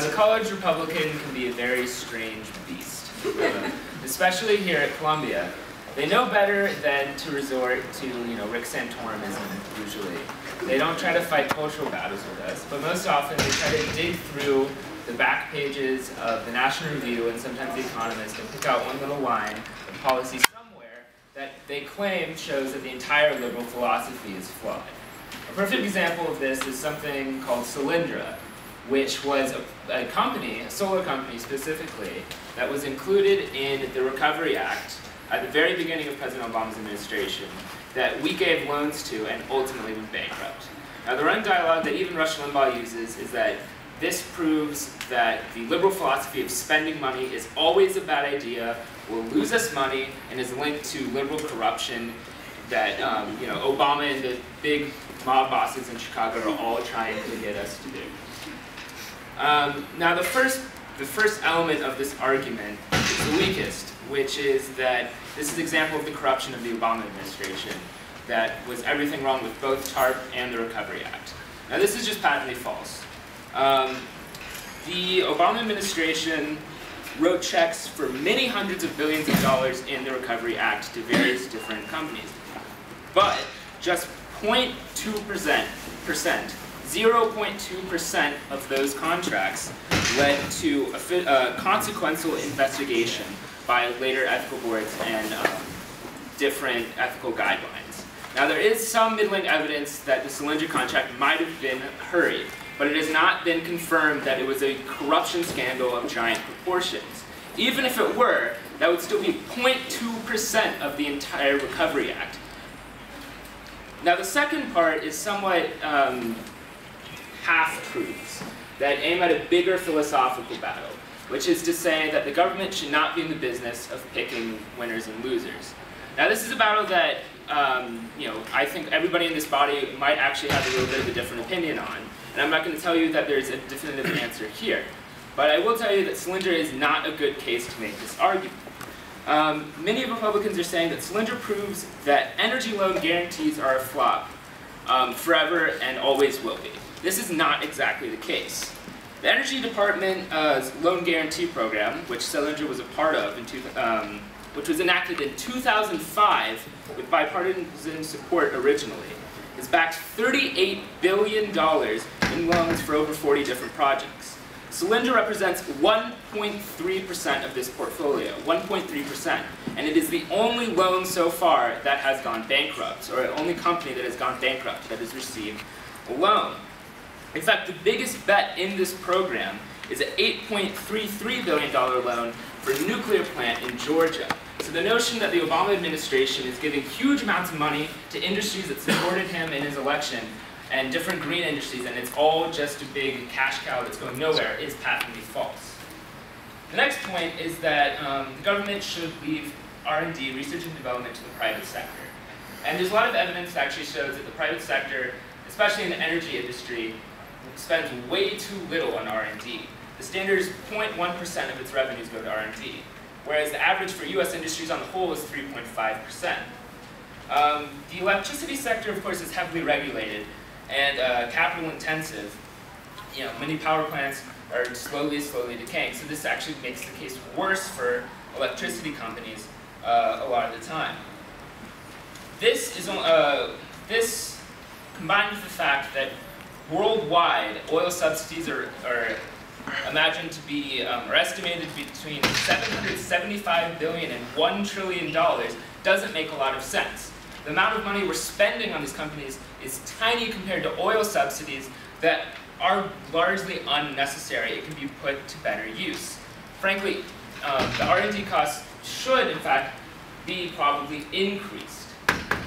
The college Republican can be a very strange beast, especially here at Columbia. They know better than to resort to, Rick Santorumism, usually. They don't try to fight cultural battles with us, but most often they try to dig through the back pages of the National Review and sometimes The Economist and pick out one little line of policy somewhere that they claim shows that the entire liberal philosophy is flawed. A perfect example of this is something called Solyndra, which was a company, a solar company specifically, that was included in the Recovery Act at the very beginning of President Obama's administration that we gave loans to and ultimately went bankrupt. Now, the running dialogue that even Rush Limbaugh uses is that this proves that the liberal philosophy of spending money is always a bad idea, will lose us money, and is linked to liberal corruption that Obama and the big mob bosses in Chicago are all trying to get us to do. Now, the first element of this argument is the weakest, which is that this is an example of the corruption of the Obama administration, that was everything wrong with both TARP and the Recovery Act. Now, this is just patently false. The Obama administration wrote checks for many hundreds of billions of dollars in the Recovery Act to various different companies. But just 0.2%, 0.2% of those contracts led to a consequential investigation by later ethical boards and different ethical guidelines. Now, there is some middling evidence that the Solyndra contract might have been hurried, but it has not been confirmed that it was a corruption scandal of giant proportions. Even if it were, that would still be 0.2% of the entire Recovery Act. Now, the second part is somewhat half-truths that aim at a bigger philosophical battle, which is to say that the government should not be in the business of picking winners and losers. Now, this is a battle that I think everybody in this body might actually have a little bit of a different opinion on. And I'm not going to tell you that there's a definitive answer here. But I will tell you that Solyndra is not a good case to make this argument. Many Republicans are saying that Solyndra proves that energy loan guarantees are a flop forever and always will be. This is not exactly the case. The Energy Department's loan guarantee program, which Solyndra was a part of, which was enacted in 2005 with bipartisan support originally, has backed $38 billion in loans for over 40 different projects. Solyndra represents 1.3% of this portfolio, 1.3%, and it is the only loan so far that has gone bankrupt, or the only company that has gone bankrupt that has received a loan. In fact, the biggest bet in this program is an $8.33 billion loan for a nuclear plant in Georgia. So the notion that the Obama administration is giving huge amounts of money to industries that supported him in his election and different green industries, and it's all just a big cash cow that's going nowhere, is patently false. The next point is that the government should leave R&D, research and development, to the private sector. And there's a lot of evidence that actually shows that the private sector, especially in the energy industry, spends way too little on R&D. The standard is 0.1% of its revenues go to R&D, whereas the average for US industries on the whole is 3.5%. The electricity sector, of course, is heavily regulated and capital intensive. Many power plants are slowly decaying, so this actually makes the case worse for electricity companies a lot of the time. This combined with the fact that worldwide oil subsidies are imagined to be, or estimated to be between $775 billion and $1 trillion, doesn't make a lot of sense. The amount of money we're spending on these companies is tiny compared to oil subsidies that are largely unnecessary. It can be put to better use. Frankly, the R&D costs should, in fact, be probably increased.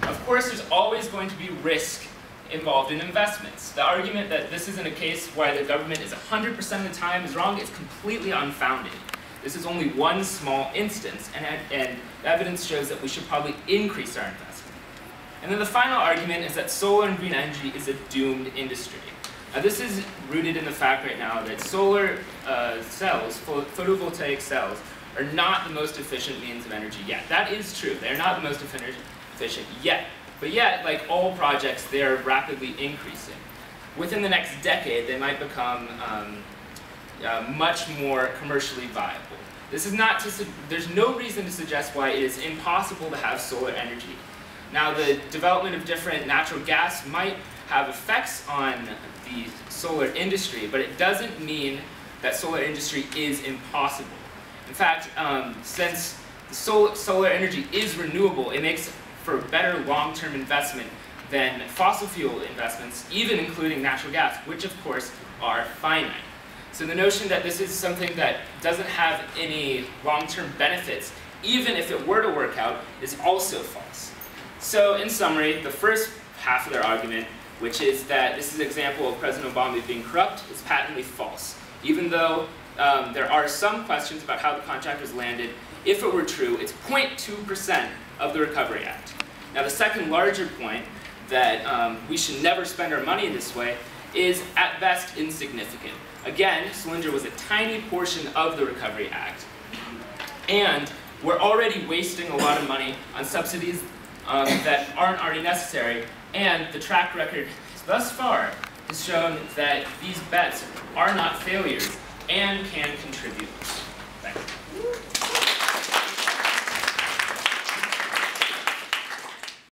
Of course, there's always going to be risk involved in investments. The argument that this isn't a case why the government is 100% of the time is wrong is completely unfounded. This is only one small instance, and evidence shows that we should probably increase our investment. And then the final argument is that solar and green energy is a doomed industry. Now, this is rooted in the fact right now that solar cells, photovoltaic cells, are not the most efficient means of energy yet. That is true. They're not the most efficient yet. But yet, like all projects, they're rapidly increasing. Within the next decade, they might become much more commercially viable. This is not to, there's no reason to suggest why it is impossible to have solar energy. Now, the development of different natural gas might have effects on the solar industry, but it doesn't mean that solar industry is impossible. In fact, since the solar energy is renewable, it makes for better long-term investment than fossil fuel investments, even including natural gas, which of course are finite. So the notion that this is something that doesn't have any long-term benefits, even if it were to work out, is also false. So in summary, the first half of their argument, which is that this is an example of President Obama being corrupt, is patently false. Even though there are some questions about how the contract was landed, if it were true, it's 0.2% of the Recovery Act. Now the second larger point, that we should never spend our money in this way, is at best insignificant. Again, Solyndra was a tiny portion of the Recovery Act, and we're already wasting a lot of money on subsidies that aren't already necessary, and the track record thus far has shown that these bets are not failures and can contribute. Thanks.